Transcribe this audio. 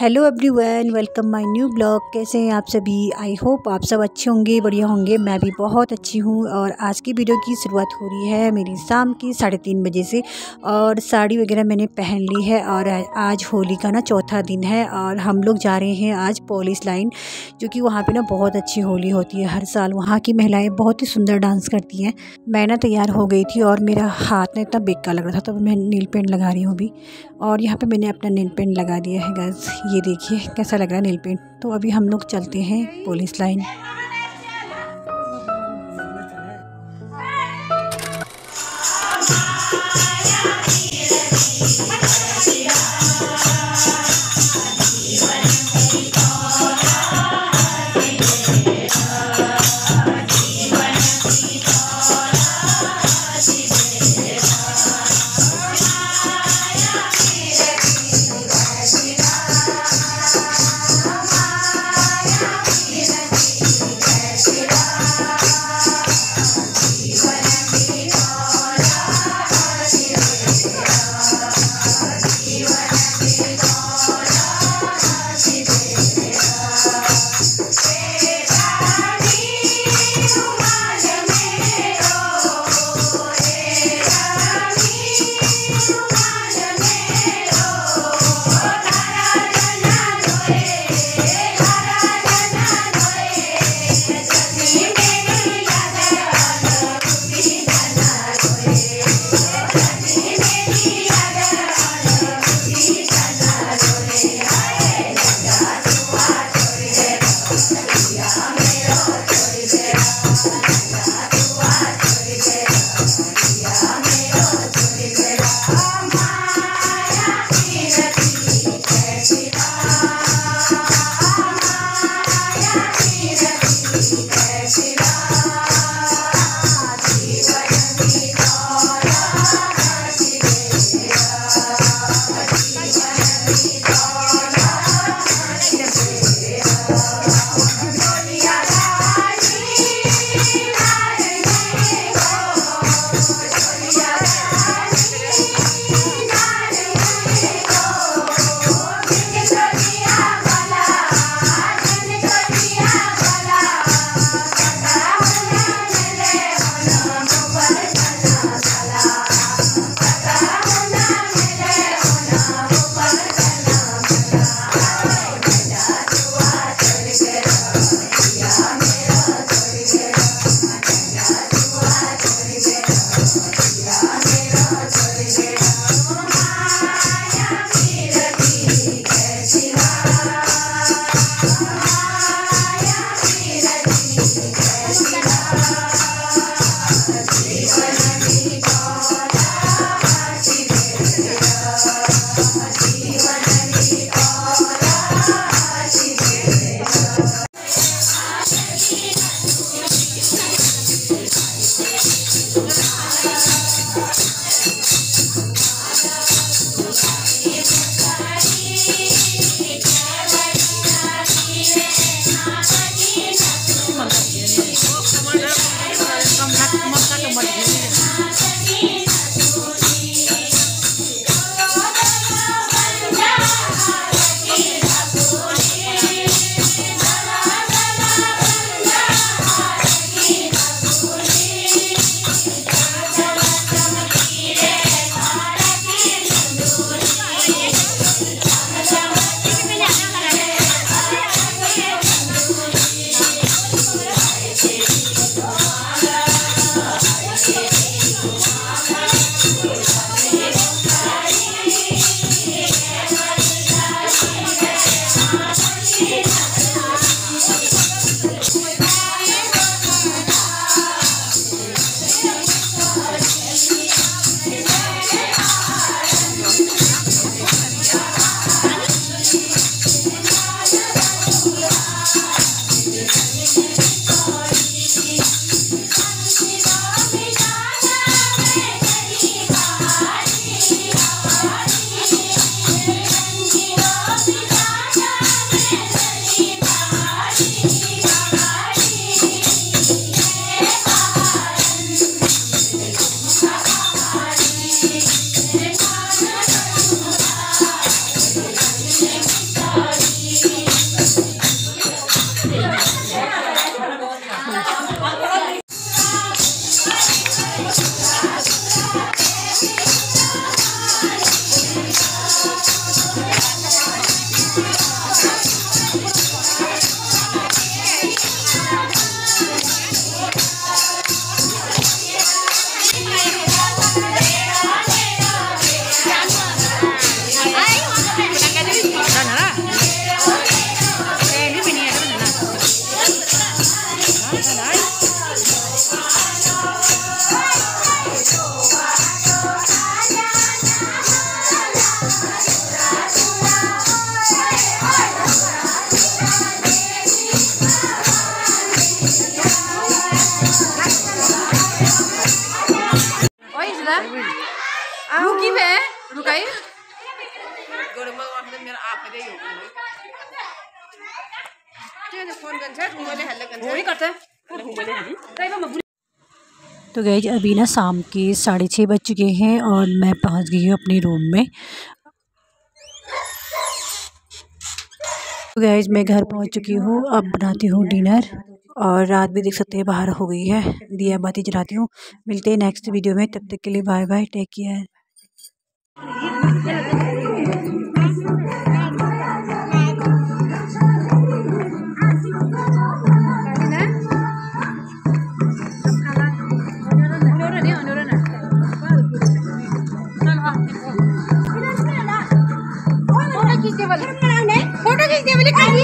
Hello everyone, welcome my new blog. कैसे हैं आप सभी? आई होप आप सब अच्छे होंगे, बढ़िया होंगे। मैं भी बहुत अच्छी हूँ। और आज की वीडियो की शुरुआत हो रही है मेरी शाम की 3:30 बजे से। और साड़ी वगैरह मैंने पहन ली है। और आज होली का ना चौथा दिन है और हम लोग जा रहे हैं आज पुलिस लाइन, जो कि वहाँ पे ना बहुत अच्छी होली होती है। हर साल वहाँ की महिलाएँ बहुत ही सुंदर डांस करती हैं। मैं ना तैयार हो गई थी और मेरा हाथ ना इतना बेकार लग रहा था, तो मैं नील पेंट लगा रही हूँ अभी। और यहाँ पे मैंने अपना नील पेंट लगा दिया है गाइस। ये देखिए कैसा लग रहा है नील पेंट। तो अभी हम लोग चलते हैं पुलिस लाइन। तो गाइज अभी ना शाम के 6:30 बज चुके हैं और मैं पहुंच गई हूँ अपने रूम में। तो गाइज मैं घर पहुंच चुकी हूँ, अब बनाती हूँ डिनर और रात भी देख सकते हैं बाहर हो गई है, दिया बाती जलाती हूँ। मिलते हैं नेक्स्ट वीडियो में, तब तक के लिए bye bye, take care. Photo खींचने वाली बनाई